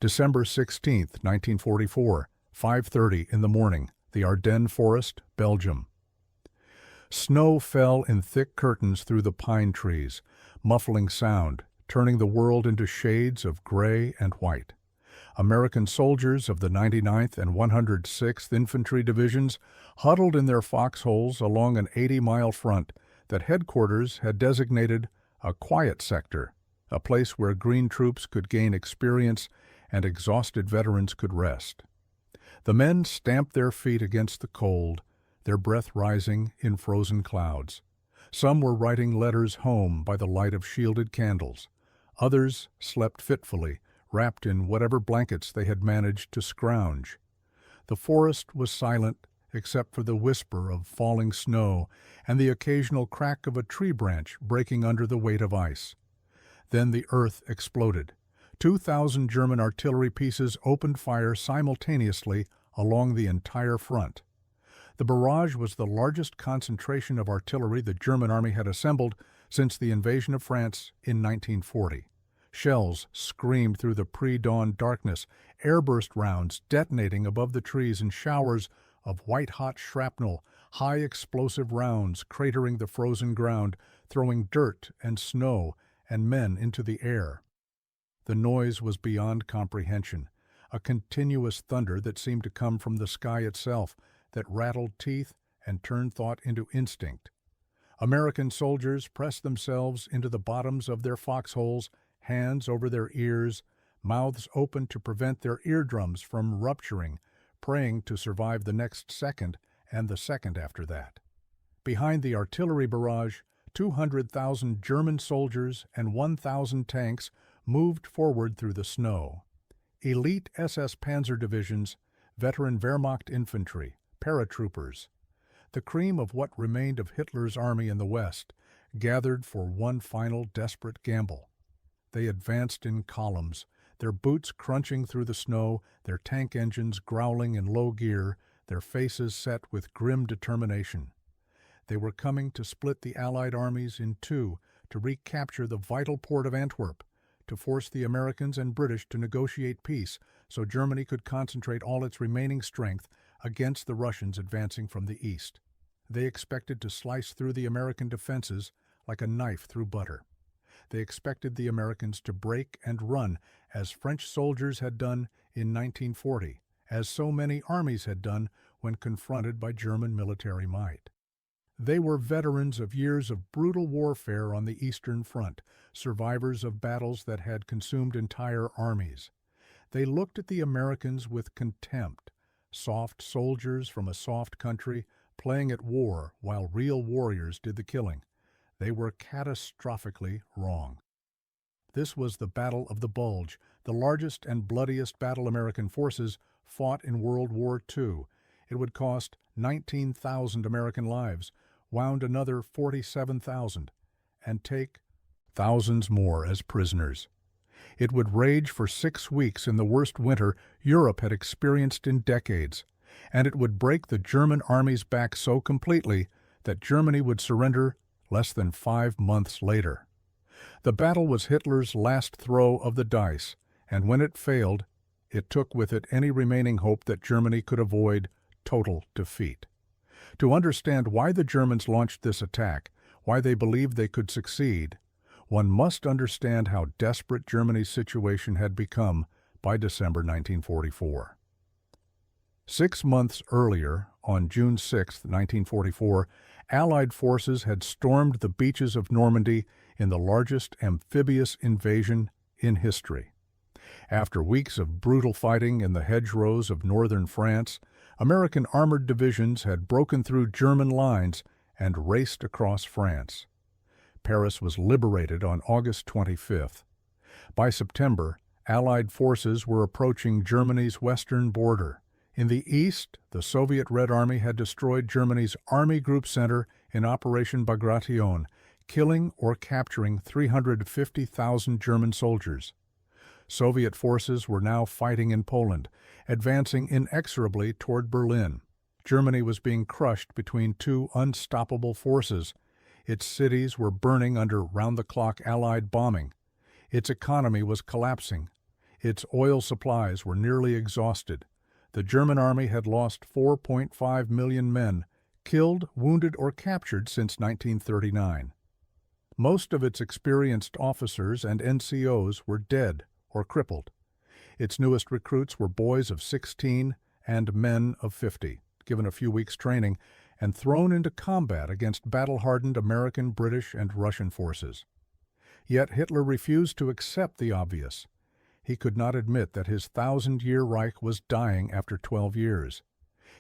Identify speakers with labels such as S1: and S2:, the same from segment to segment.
S1: December 16th, 1944, 5:30 in the morning, the Ardennes Forest, Belgium. Snow fell in thick curtains through the pine trees, muffling sound, turning the world into shades of gray and white. American soldiers of the 99th and 106th Infantry Divisions huddled in their foxholes along an 80-mile front that headquarters had designated a quiet sector, a place where green troops could gain experience and exhausted veterans could rest. The men stamped their feet against the cold, their breath rising in frozen clouds. Some were writing letters home by the light of shielded candles. Others slept fitfully, wrapped in whatever blankets they had managed to scrounge. The forest was silent except for the whisper of falling snow and the occasional crack of a tree branch breaking under the weight of ice. Then the earth exploded. 2,000 German artillery pieces opened fire simultaneously along the entire front. The barrage was the largest concentration of artillery the German army had assembled since the invasion of France in 1940. Shells screamed through the pre-dawn darkness, airburst rounds detonating above the trees in showers of white-hot shrapnel, high explosive rounds cratering the frozen ground, throwing dirt and snow and men into the air. The noise was beyond comprehension, a continuous thunder that seemed to come from the sky itself, that rattled teeth and turned thought into instinct. American soldiers pressed themselves into the bottoms of their foxholes, hands over their ears, mouths open to prevent their eardrums from rupturing, praying to survive the next second and the second after that. Behind the artillery barrage, 200,000 German soldiers and 1,000 tanks moved forward through the snow. Elite SS Panzer divisions, veteran Wehrmacht infantry, paratroopers, the cream of what remained of Hitler's army in the West, gathered for one final desperate gamble. They advanced in columns, their boots crunching through the snow, their tank engines growling in low gear, their faces set with grim determination. They were coming to split the Allied armies in two, to recapture the vital port of Antwerp, to force the Americans and British to negotiate peace so Germany could concentrate all its remaining strength against the Russians advancing from the east. They expected to slice through the American defenses like a knife through butter. They expected the Americans to break and run, as French soldiers had done in 1940, as so many armies had done when confronted by German military might. They were veterans of years of brutal warfare on the Eastern Front, survivors of battles that had consumed entire armies. They looked at the Americans with contempt, soft soldiers from a soft country playing at war while real warriors did the killing. They were catastrophically wrong. This was the Battle of the Bulge, the largest and bloodiest battle American forces fought in World War II. It would cost 19,000 American lives, wound another 47,000, and take thousands more as prisoners. It would rage for 6 weeks in the worst winter Europe had experienced in decades, and it would break the German army's back so completely that Germany would surrender less than 5 months later. The battle was Hitler's last throw of the dice, and when it failed, it took with it any remaining hope that Germany could avoid total defeat. To understand why the Germans launched this attack, why they believed they could succeed, one must understand how desperate Germany's situation had become by December 1944. 6 months earlier, on June 6, 1944, Allied forces had stormed the beaches of Normandy in the largest amphibious invasion in history. After weeks of brutal fighting in the hedgerows of northern France, American armored divisions had broken through German lines and raced across France. Paris was liberated on August 25th. By September, Allied forces were approaching Germany's western border. In the east, the Soviet Red Army had destroyed Germany's Army Group Center in Operation Bagration, killing or capturing 350,000 German soldiers. Soviet forces were now fighting in Poland, advancing inexorably toward Berlin. Germany was being crushed between two unstoppable forces. Its cities were burning under round-the-clock Allied bombing. Its economy was collapsing. Its oil supplies were nearly exhausted. The German army had lost 4.5 million men, killed, wounded, or captured since 1939. Most of its experienced officers and NCOs were dead or crippled. Its newest recruits were boys of 16 and men of 50, given a few weeks' training and thrown into combat against battle-hardened American, British, and Russian forces. Yet Hitler refused to accept the obvious. He could not admit that his 1,000-year Reich was dying after 12 years.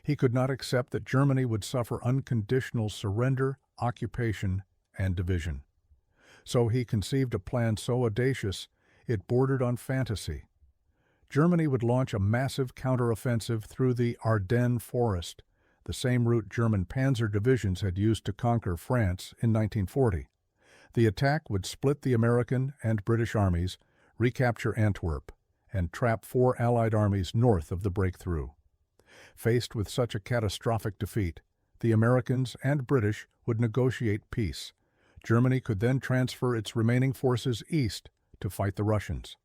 S1: He could not accept that Germany would suffer unconditional surrender, occupation, and division. So he conceived a plan so audacious it bordered on fantasy. Germany would launch a massive counteroffensive through the Ardennes forest, the same route German panzer divisions had used to conquer France in 1940. The attack would split the American and British armies, recapture Antwerp, and trap 4 Allied armies north of the breakthrough. Faced with such a catastrophic defeat, the Americans and British would negotiate peace. Germany could then transfer its remaining forces east to fight the Russians.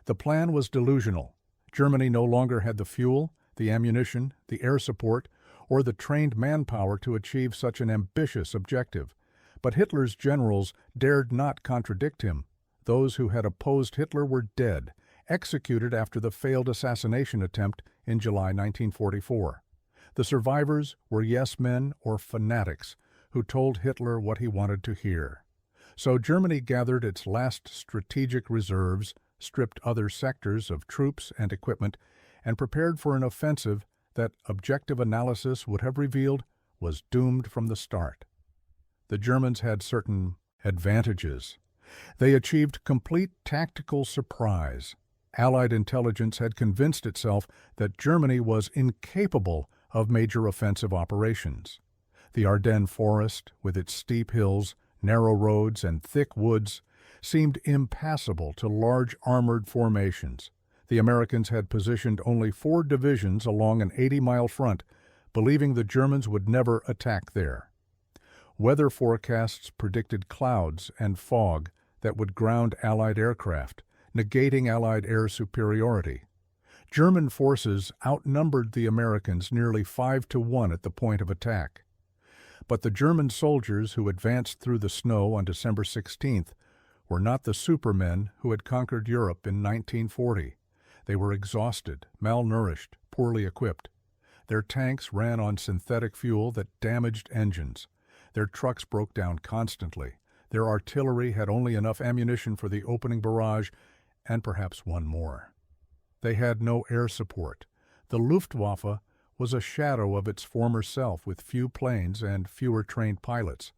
S1: The plan was delusional. Germany no longer had the fuel, the ammunition, the air support, or the trained manpower to achieve such an ambitious objective. But Hitler's generals dared not contradict him. Those who had opposed Hitler were dead, executed after the failed assassination attempt in July 1944. The survivors were yes-men or fanatics who told Hitler what he wanted to hear. So Germany gathered its last strategic reserves, stripped other sectors of troops and equipment, and prepared for an offensive that objective analysis would have revealed was doomed from the start. The Germans had certain advantages. They achieved complete tactical surprise. Allied intelligence had convinced itself that Germany was incapable of major offensive operations. The Ardennes forest, with its steep hills, narrow roads, and thick woods, seemed impassable to large armored formations. The Americans had positioned only 4 divisions along an 80-mile front, believing the Germans would never attack there. Weather forecasts predicted clouds and fog that would ground Allied aircraft, negating Allied air superiority. German forces outnumbered the Americans nearly 5-1 at the point of attack. But the German soldiers who advanced through the snow on December 16th were not the supermen who had conquered Europe in 1940. They were exhausted, malnourished, poorly equipped. Their tanks ran on synthetic fuel that damaged engines. Their trucks broke down constantly. Their artillery had only enough ammunition for the opening barrage and perhaps one more. They had no air support. The Luftwaffe was a shadow of its former self with few planes and fewer trained pilots.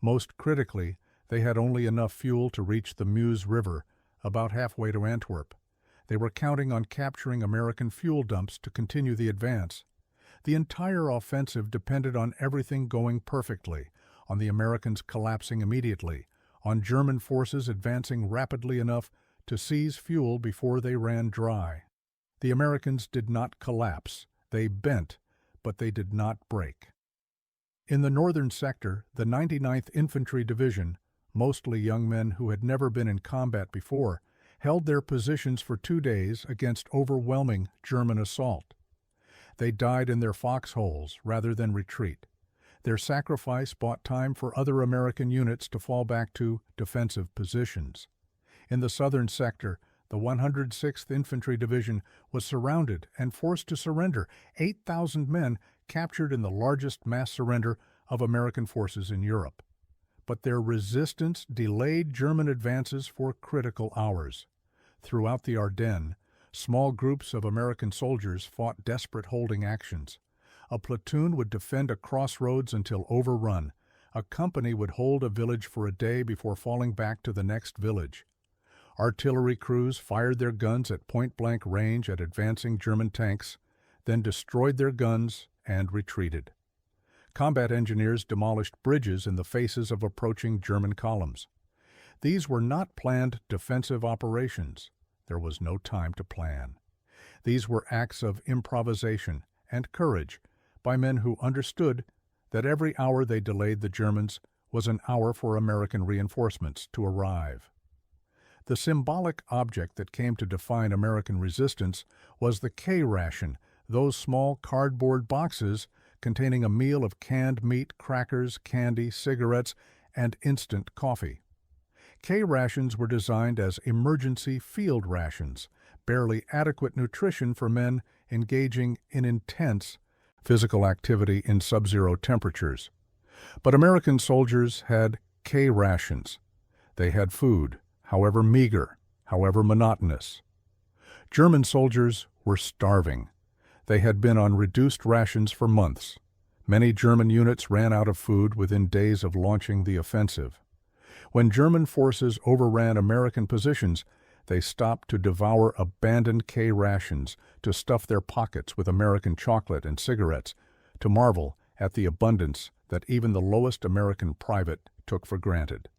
S1: Most critically, they had only enough fuel to reach the Meuse River, about halfway to Antwerp. They were counting on capturing American fuel dumps to continue the advance. The entire offensive depended on everything going perfectly, on the Americans collapsing immediately, on German forces advancing rapidly enough to seize fuel before they ran dry. The Americans did not collapse. They bent, but they did not break. In the northern sector, the 99th Infantry Division, mostly young men who had never been in combat before, held their positions for 2 days against overwhelming German assault. They died in their foxholes rather than retreat. Their sacrifice bought time for other American units to fall back to defensive positions. In the southern sector, the 106th Infantry Division was surrounded and forced to surrender. 8,000 men captured in the largest mass surrender of American forces in Europe. But their resistance delayed German advances for critical hours. Throughout the Ardennes, small groups of American soldiers fought desperate holding actions. A platoon would defend a crossroads until overrun. A company would hold a village for a day before falling back to the next village. Artillery crews fired their guns at point-blank range at advancing German tanks, then destroyed their guns and retreated. Combat engineers demolished bridges in the faces of approaching German columns. These were not planned defensive operations. There was no time to plan. These were acts of improvisation and courage by men who understood that every hour they delayed the Germans was an hour for American reinforcements to arrive. The symbolic object that came to define American resistance was the K ration, those small cardboard boxes containing a meal of canned meat, crackers, candy, cigarettes, and instant coffee. K rations were designed as emergency field rations, barely adequate nutrition for men engaging in intense physical activity in sub-zero temperatures. But American soldiers had K rations. They had food, however meager, however monotonous. German soldiers were starving. They had been on reduced rations for months. Many German units ran out of food within days of launching the offensive. When German forces overran American positions, they stopped to devour abandoned K rations, to stuff their pockets with American chocolate and cigarettes, to marvel at the abundance that even the lowest American private took for granted.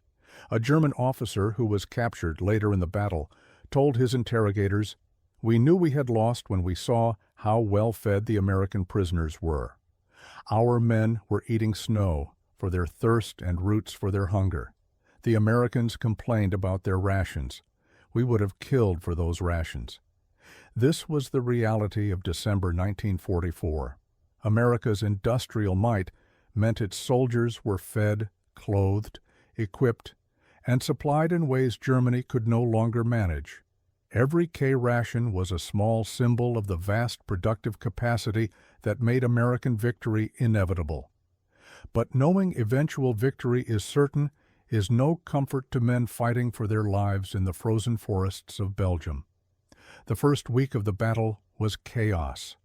S1: A German officer who was captured later in the battle told his interrogators, "We knew we had lost when we saw how well fed the American prisoners were. Our men were eating snow for their thirst and roots for their hunger. The Americans complained about their rations. We would have killed for those rations." This was the reality of December 1944. America's industrial might meant its soldiers were fed, clothed, equipped, and supplied in ways Germany could no longer manage. Every K ration was a small symbol of the vast productive capacity that made American victory inevitable. But knowing eventual victory is certain is no comfort to men fighting for their lives in the frozen forests of Belgium. The first week of the battle was chaos.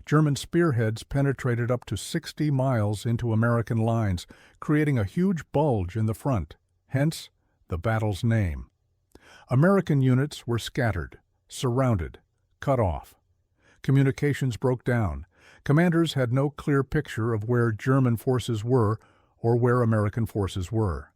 S1: German spearheads penetrated up to 60 miles into American lines, creating a huge bulge in the front, hence the battle's name. American units were scattered, surrounded, cut off. Communications broke down. Commanders had no clear picture of where German forces were or where American forces were.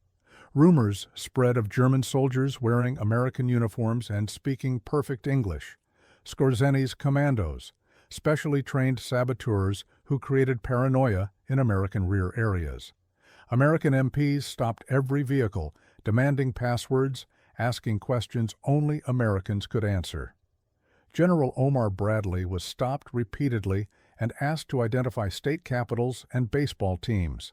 S1: Rumors spread of German soldiers wearing American uniforms and speaking perfect English. Skorzeni's commandos, specially trained saboteurs who created paranoia in American rear areas. American MPs stopped every vehicle, demanding passwords, asking questions only Americans could answer. General Omar Bradley was stopped repeatedly and asked to identify state capitals and baseball teams.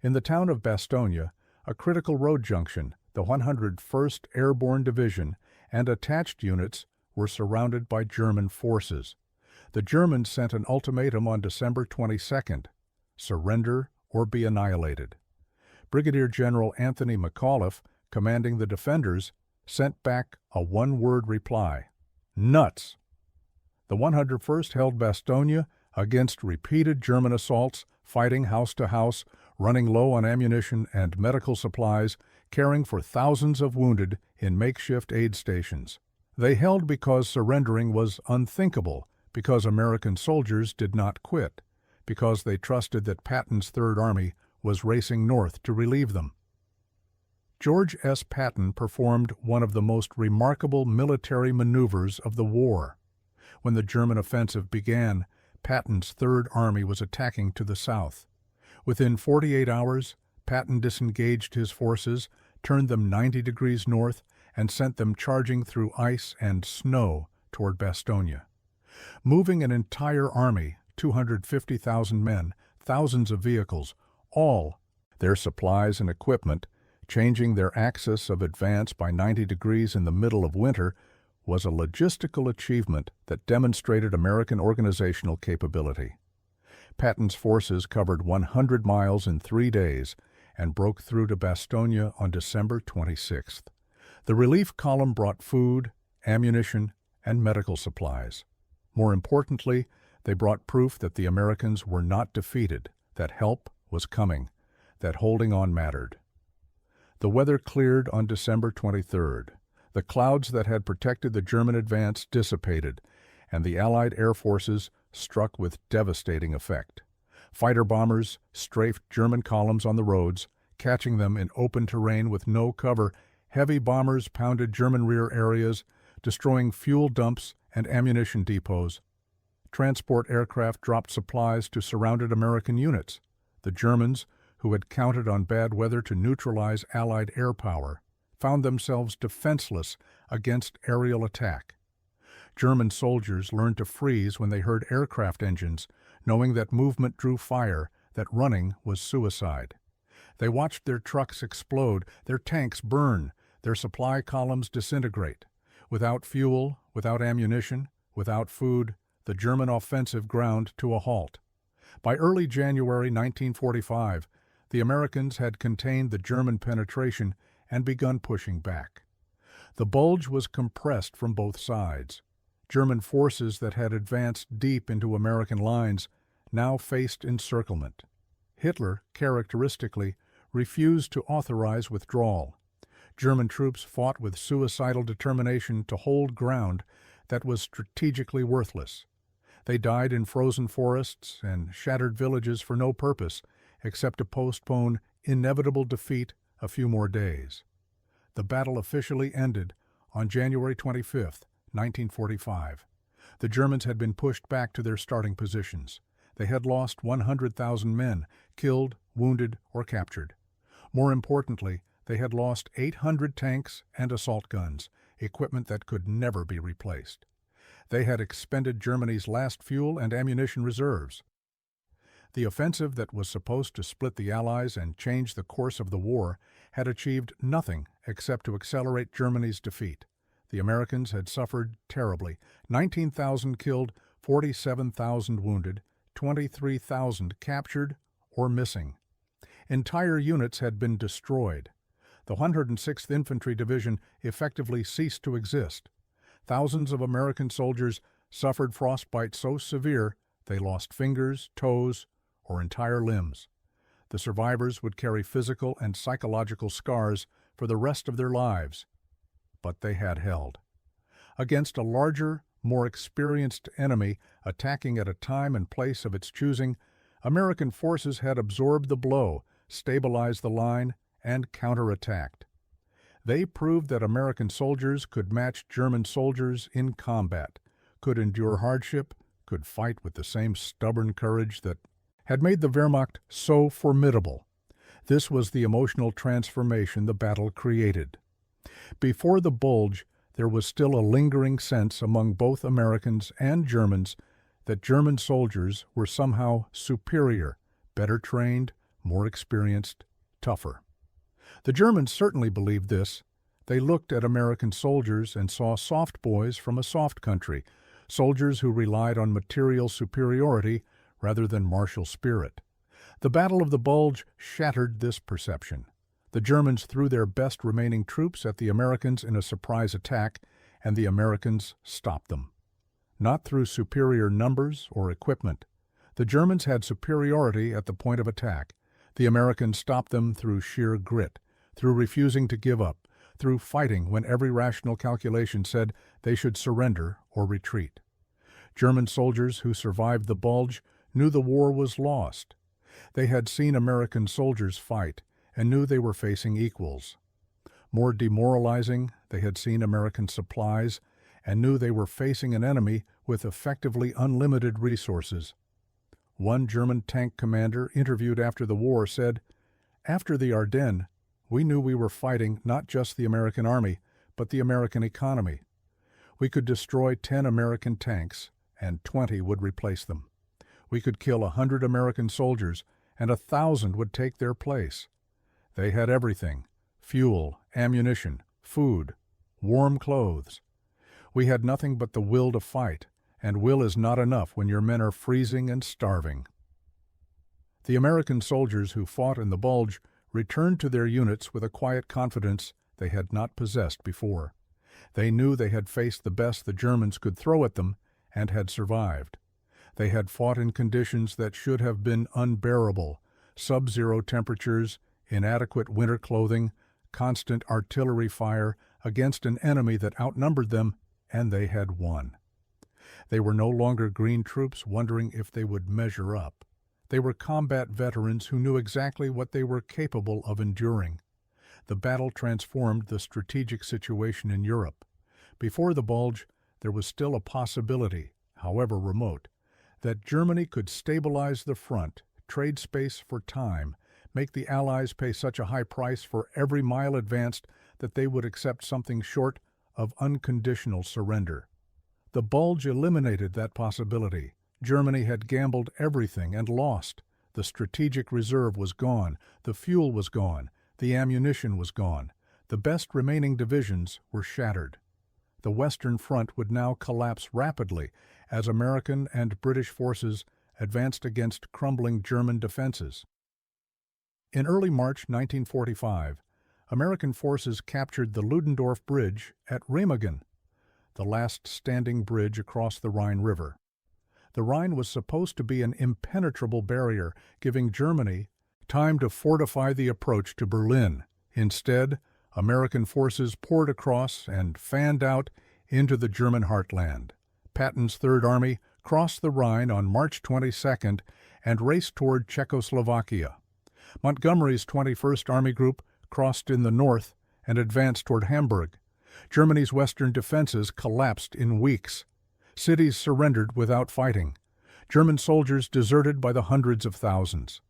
S1: In the town of Bastogne, a critical road junction, the 101st Airborne Division and attached units were surrounded by German forces. The Germans sent an ultimatum on December 22nd, surrender or be annihilated. Brigadier General Anthony McAuliffe, commanding the defenders, sent back a one-word reply: nuts. The 101st held Bastogne against repeated German assaults, fighting house to house, running low on ammunition and medical supplies, caring for thousands of wounded in makeshift aid stations. They held because surrendering was unthinkable, because American soldiers did not quit, because they trusted that Patton's Third Army was racing north to relieve them. George S. Patton performed one of the most remarkable military maneuvers of the war. When the German offensive began, Patton's Third Army was attacking to the south. Within 48 hours, Patton disengaged his forces, turned them 90 degrees north, and sent them charging through ice and snow toward Bastogne. Moving an entire army, 250,000 men, thousands of vehicles, all their supplies and equipment, changing their axis of advance by 90 degrees in the middle of winter, was a logistical achievement that demonstrated American organizational capability. Patton's forces covered 100 miles in 3 days and broke through to Bastogne on December 26th. The relief column brought food, ammunition, and medical supplies. More importantly, they brought proof that the Americans were not defeated, that help was coming, that holding on mattered. The weather cleared on December 23rd. The clouds that had protected the German advance dissipated, and the Allied air forces struck with devastating effect. Fighter bombers strafed German columns on the roads, catching them in open terrain with no cover. Heavy bombers pounded German rear areas, destroying fuel dumps and ammunition depots. Transport aircraft dropped supplies to surrounded American units. The Germans, who had counted on bad weather to neutralize Allied air power, found themselves defenseless against aerial attack. German soldiers learned to freeze when they heard aircraft engines, knowing that movement drew fire, that running was suicide. They watched their trucks explode, their tanks burn, their supply columns disintegrate. Without fuel, without ammunition, without food, the German offensive ground to a halt. By early January 1945, the Americans had contained the German penetration and begun pushing back. The bulge was compressed from both sides. German forces that had advanced deep into American lines now faced encirclement. Hitler, characteristically, refused to authorize withdrawal. German troops fought with suicidal determination to hold ground that was strategically worthless. They died in frozen forests and shattered villages for no purpose except to postpone inevitable defeat a few more days. The battle officially ended on January 25, 1945. The Germans had been pushed back to their starting positions. They had lost 100,000 men, killed, wounded, or captured. More importantly, they had lost 800 tanks and assault guns, equipment that could never be replaced. They had expended Germany's last fuel and ammunition reserves. The offensive that was supposed to split the Allies and change the course of the war had achieved nothing except to accelerate Germany's defeat. The Americans had suffered terribly: 19,000 killed, 47,000 wounded, 23,000 captured or missing. Entire units had been destroyed. The 106th Infantry Division effectively ceased to exist. Thousands of American soldiers suffered frostbite so severe they lost fingers, toes, or entire limbs. The survivors would carry physical and psychological scars for the rest of their lives. But they had held. Against a larger, more experienced enemy attacking at a time and place of its choosing, American forces had absorbed the blow, stabilized the line, and counterattacked. They proved that American soldiers could match German soldiers in combat, could endure hardship, could fight with the same stubborn courage that had made the Wehrmacht so formidable. This was the emotional transformation the battle created. Before the bulge, there was still a lingering sense among both Americans and Germans that German soldiers were somehow superior, better trained, more experienced, tougher. The Germans certainly believed this. They looked at American soldiers and saw soft boys from a soft country, soldiers who relied on material superiority rather than martial spirit. The Battle of the Bulge shattered this perception. The Germans threw their best remaining troops at the Americans in a surprise attack, and the Americans stopped them. Not through superior numbers or equipment. The Germans had superiority at the point of attack. The Americans stopped them through sheer grit, through refusing to give up, through fighting when every rational calculation said they should surrender or retreat. German soldiers who survived the Bulge knew the war was lost. They had seen American soldiers fight and knew they were facing equals. More demoralizing, they had seen American supplies and knew they were facing an enemy with effectively unlimited resources. One German tank commander interviewed after the war said, "After the Ardennes, we knew we were fighting not just the American army, but the American economy. We could destroy 10 American tanks, and 20 would replace them. We could kill 100 American soldiers, and 1,000 would take their place. They had everything: fuel, ammunition, food, warm clothes. We had nothing but the will to fight, and will is not enough when your men are freezing and starving." The American soldiers who fought in the Bulge returned to their units with a quiet confidence they had not possessed before. They knew they had faced the best the Germans could throw at them and had survived. They had fought in conditions that should have been unbearable: sub-zero temperatures, inadequate winter clothing, constant artillery fire against an enemy that outnumbered them, and they had won. They were no longer green troops wondering if they would measure up. They were combat veterans who knew exactly what they were capable of enduring. The battle transformed the strategic situation in Europe. Before the Bulge, there was still a possibility, however remote, that Germany could stabilize the front, trade space for time, make the Allies pay such a high price for every mile advanced that they would accept something short of unconditional surrender. The Bulge eliminated that possibility. Germany had gambled everything and lost. The strategic reserve was gone, the fuel was gone, the ammunition was gone. The best remaining divisions were shattered. The Western Front would now collapse rapidly as American and British forces advanced against crumbling German defenses. In early March 1945, American forces captured the Ludendorff Bridge at Remagen, the last standing bridge across the Rhine River. The Rhine was supposed to be an impenetrable barrier, giving Germany time to fortify the approach to Berlin. Instead, American forces poured across and fanned out into the German heartland. Patton's Third Army crossed the Rhine on March 22nd and raced toward Czechoslovakia. Montgomery's 21st Army Group crossed in the north and advanced toward Hamburg. Germany's western defenses collapsed in weeks. Cities surrendered without fighting. German soldiers deserted by the hundreds of thousands.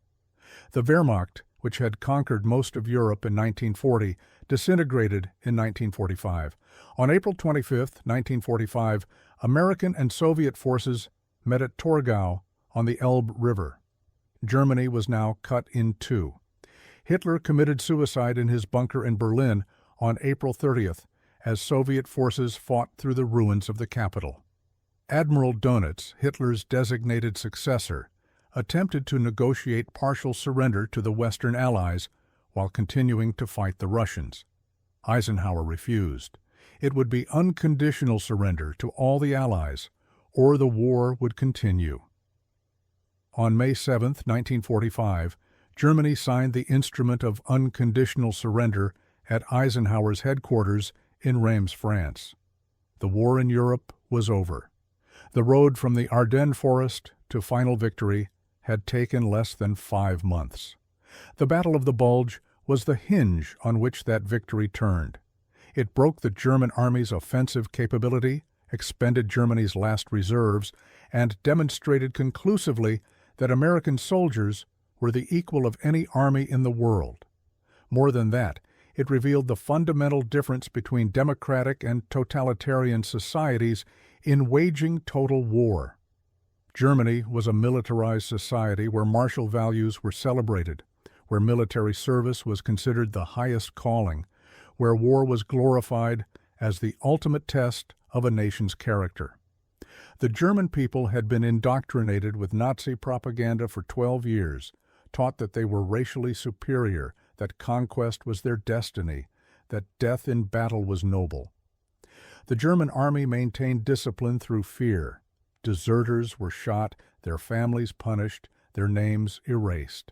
S1: The Wehrmacht, which had conquered most of Europe in 1940, disintegrated in 1945. On April 25, 1945, American and Soviet forces met at Torgau on the Elbe River. Germany was now cut in two. Hitler committed suicide in his bunker in Berlin on April 30th as Soviet forces fought through the ruins of the capital. Admiral Dönitz, Hitler's designated successor, attempted to negotiate partial surrender to the Western Allies while continuing to fight the Russians. Eisenhower refused. It would be unconditional surrender to all the Allies, or the war would continue. On May 7, 1945, Germany signed the Instrument of Unconditional Surrender at Eisenhower's headquarters in Reims, France. The war in Europe was over. The road from the Ardennes forest to final victory had taken less than 5 months. The Battle of the Bulge was the hinge on which that victory turned. It broke the German army's offensive capability, expended Germany's last reserves, and demonstrated conclusively that American soldiers were the equal of any army in the world. More than that, it revealed the fundamental difference between democratic and totalitarian societies in waging total war. Germany was a militarized society where martial values were celebrated, where military service was considered the highest calling, where war was glorified as the ultimate test of a nation's character. The German people had been indoctrinated with Nazi propaganda for 12 years, taught that they were racially superior, that conquest was their destiny, that death in battle was noble. The German army maintained discipline through fear. Deserters were shot, their families punished, their names erased.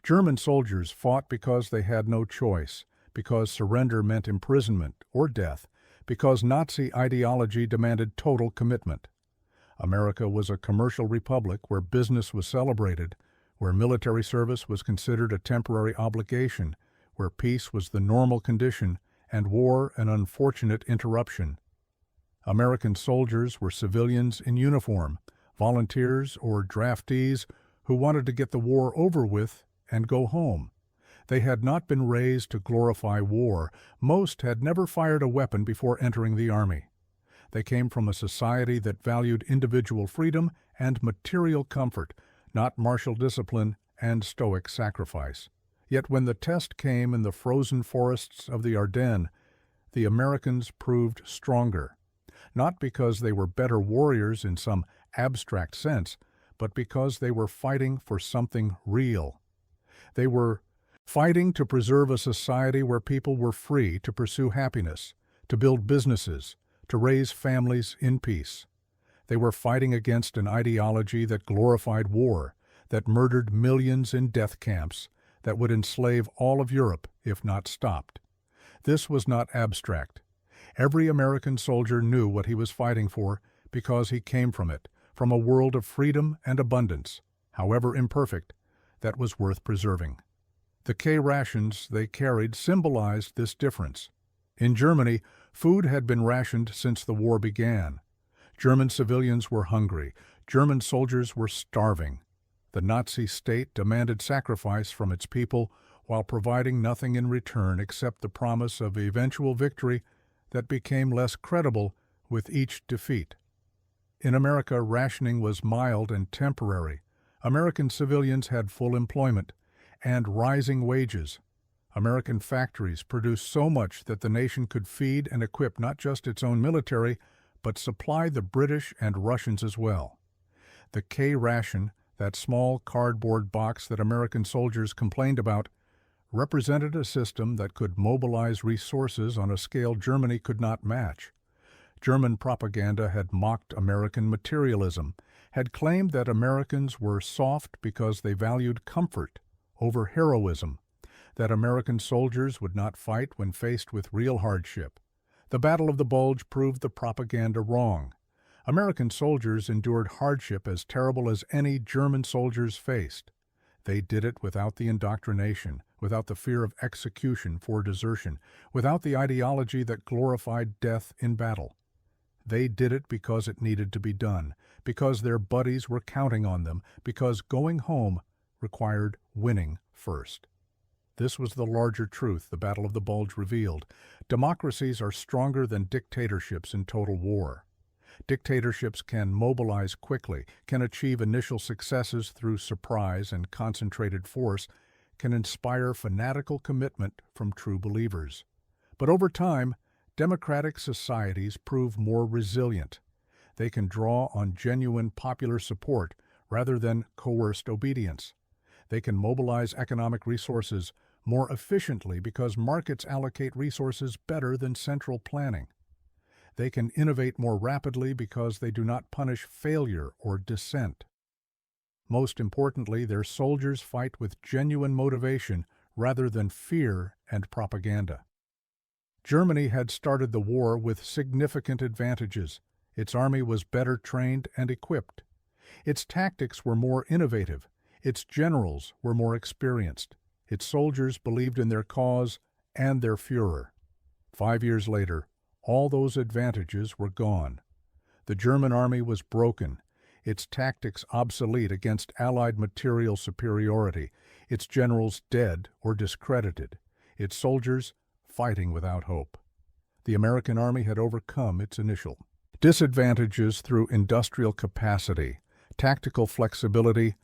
S1: German soldiers fought because they had no choice, because surrender meant imprisonment or death, because Nazi ideology demanded total commitment. America was a commercial republic where business was celebrated, where military service was considered a temporary obligation, where peace was the normal condition and war an unfortunate interruption. American soldiers were civilians in uniform, volunteers or draftees who wanted to get the war over with and go home. They had not been raised to glorify war. Most had never fired a weapon before entering the army. They came from a society that valued individual freedom and material comfort, not martial discipline and stoic sacrifice. Yet when the test came in the frozen forests of the Ardennes, the Americans proved stronger, not because they were better warriors in some abstract sense, but because they were fighting for something real. They were fighting to preserve a society where people were free to pursue happiness, to build businesses, to raise families in peace. They were fighting against an ideology that glorified war, that murdered millions in death camps, that would enslave all of Europe if not stopped. This was not abstract. Every American soldier knew what he was fighting for because he came from it, from a world of freedom and abundance, however imperfect, that was worth preserving. The K rations they carried symbolized this difference. In Germany, food had been rationed since the war began. German civilians were hungry. German soldiers were starving. The Nazi state demanded sacrifice from its people, while providing nothing in return except the promise of eventual victory that became less credible with each defeat. In America, rationing was mild and temporary. American civilians had full employment and rising wages. American factories produced so much that the nation could feed and equip not just its own military, but supply the British and Russians as well. The K ration, that small cardboard box that American soldiers complained about, represented a system that could mobilize resources on a scale Germany could not match. German propaganda had mocked American materialism, had claimed that Americans were soft because they valued comfort over heroism, that American soldiers would not fight when faced with real hardship. The Battle of the Bulge proved the propaganda wrong. American soldiers endured hardship as terrible as any German soldiers faced. They did it without the indoctrination, without the fear of execution for desertion, without the ideology that glorified death in battle. They did it because it needed to be done, because their buddies were counting on them, because going home required winning first. This was the larger truth the Battle of the Bulge revealed. Democracies are stronger than dictatorships in total war. Dictatorships can mobilize quickly, can achieve initial successes through surprise and concentrated force, can inspire fanatical commitment from true believers. But over time, democratic societies prove more resilient. They can draw on genuine popular support rather than coerced obedience. They can mobilize economic resources more efficiently because markets allocate resources better than central planning. They can innovate more rapidly because they do not punish failure or dissent. Most importantly, their soldiers fight with genuine motivation rather than fear and propaganda. Germany had started the war with significant advantages. Its army was better trained and equipped. Its tactics were more innovative. Its generals were more experienced. Its soldiers believed in their cause and their Führer. 5 years later, all those advantages were gone. The German army was broken, its tactics obsolete against Allied material superiority, its generals dead or discredited, its soldiers fighting without hope. The American army had overcome its initial disadvantages through industrial capacity, tactical flexibility,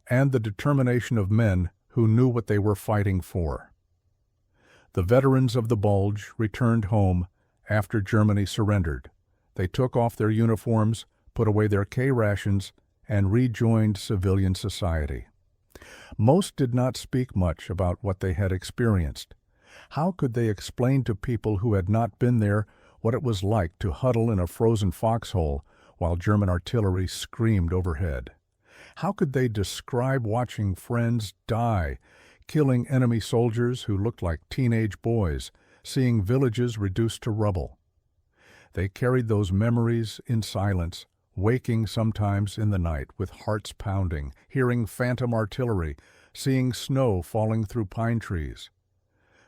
S1: and the determination of men who knew what they were fighting for. The veterans of the Bulge returned home after Germany surrendered. They took off their uniforms, put away their K rations, and rejoined civilian society. Most did not speak much about what they had experienced. How could they explain to people who had not been there what it was like to huddle in a frozen foxhole while German artillery screamed overhead? How could they describe watching friends die, killing enemy soldiers who looked like teenage boys, seeing villages reduced to rubble? They carried those memories in silence, waking sometimes in the night with hearts pounding, hearing phantom artillery, seeing snow falling through pine trees.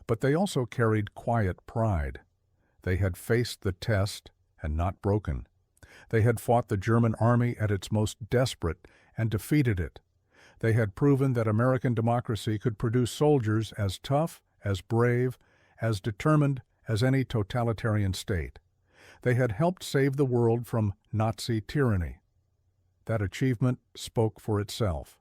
S1: But they also carried quiet pride. They had faced the test and not broken. They had fought the German army at its most desperate and defeated it. They had proven that American democracy could produce soldiers as tough, as brave, as determined as any totalitarian state. They had helped save the world from Nazi tyranny. That achievement spoke for itself.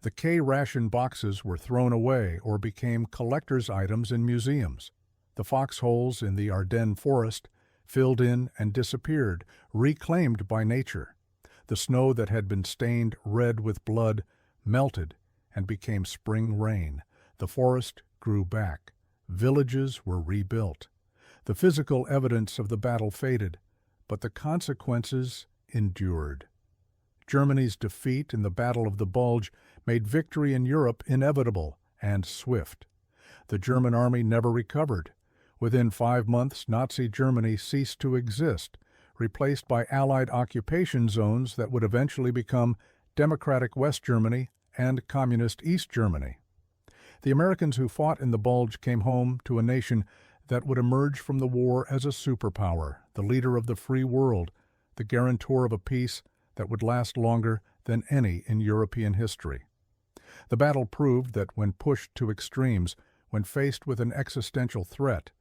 S1: The K ration boxes were thrown away or became collector's items in museums. The foxholes in the Ardennes forest filled in and disappeared, reclaimed by nature. The snow that had been stained red with blood melted and became spring rain. The forest grew back. Villages were rebuilt. The physical evidence of the battle faded, but the consequences endured. Germany's defeat in the Battle of the Bulge made victory in Europe inevitable and swift. The German army never recovered. Within 5 months, Nazi Germany ceased to exist, replaced by Allied occupation zones that would eventually become Democratic West Germany and Communist East Germany. The Americans who fought in the Bulge came home to a nation that would emerge from the war as a superpower, the leader of the free world, the guarantor of a peace that would last longer than any in European history. The battle proved that when pushed to extremes, when faced with an existential threat,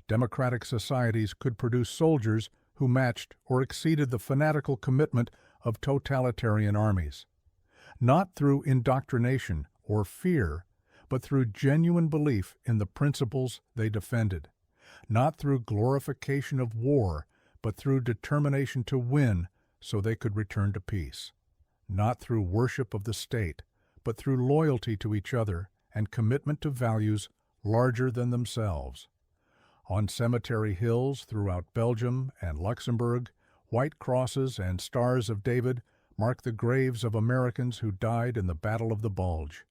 S1: democratic societies could produce soldiers who matched or exceeded the fanatical commitment of totalitarian armies. Not through indoctrination or fear, but through genuine belief in the principles they defended. Not through glorification of war, but through determination to win so they could return to peace. Not through worship of the state, but through loyalty to each other and commitment to values larger than themselves. On cemetery hills throughout Belgium and Luxembourg, white crosses and stars of David mark the graves of Americans who died in the Battle of the Bulge.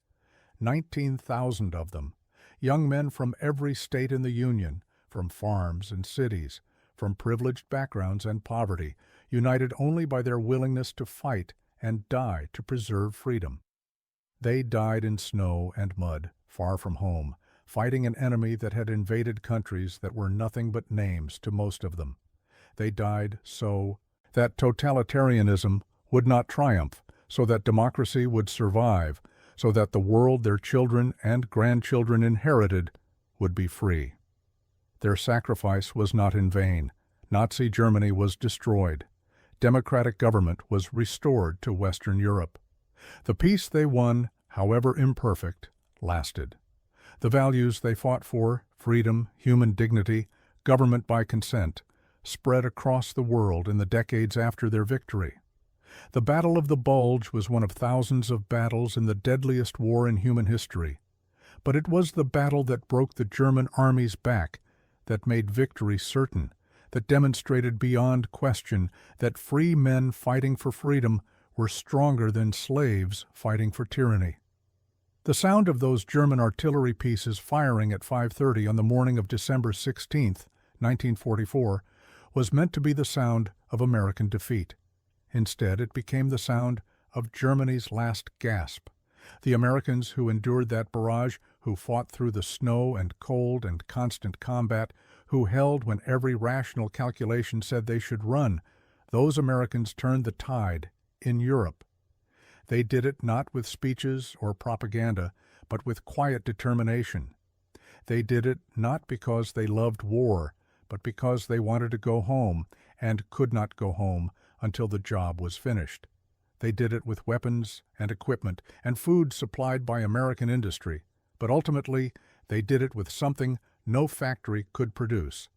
S1: 19,000 of them, young men from every state in the Union, from farms and cities, from privileged backgrounds and poverty, united only by their willingness to fight and die to preserve freedom. They died in snow and mud, far from home, fighting an enemy that had invaded countries that were nothing but names to most of them. They died so that totalitarianism would not triumph, so that democracy would survive, so that the world their children and grandchildren inherited would be free. Their sacrifice was not in vain. Nazi Germany was destroyed. Democratic government was restored to Western Europe. The peace they won, however imperfect, lasted. The values they fought for, freedom, human dignity, government by consent, spread across the world in the decades after their victory. The Battle of the Bulge was one of thousands of battles in the deadliest war in human history. But it was the battle that broke the German army's back, that made victory certain, that demonstrated beyond question that free men fighting for freedom were stronger than slaves fighting for tyranny. The sound of those German artillery pieces firing at 5:30 on the morning of December 16, 1944, was meant to be the sound of American defeat. Instead, it became the sound of Germany's last gasp. The Americans who endured that barrage, who fought through the snow and cold and constant combat, who held when every rational calculation said they should run, those Americans turned the tide in Europe. They did it not with speeches or propaganda, but with quiet determination. They did it not because they loved war, but because they wanted to go home and could not go home until the job was finished. They did it with weapons and equipment and food supplied by American industry, but ultimately they did it with something no factory could produce: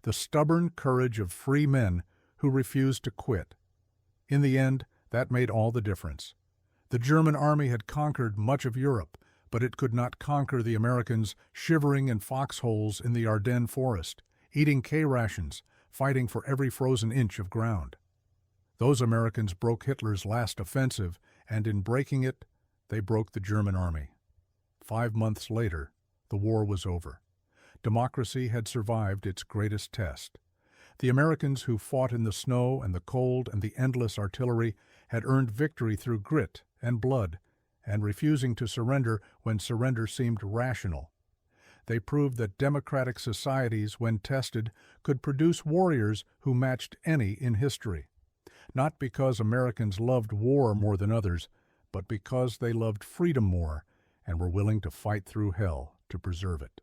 S1: the stubborn courage of free men who refused to quit. In the end, that made all the difference. The German army had conquered much of Europe, but it could not conquer the Americans shivering in foxholes in the Ardennes forest, eating K-rations, fighting for every frozen inch of ground. Those Americans broke Hitler's last offensive, and in breaking it, they broke the German army. 5 months later, the war was over. Democracy had survived its greatest test. The Americans who fought in the snow and the cold and the endless artillery had earned victory through grit and blood, and refusing to surrender when surrender seemed rational. They proved that democratic societies, when tested, could produce warriors who matched any in history. Not because Americans loved war more than others, but because they loved freedom more and were willing to fight through hell to preserve it.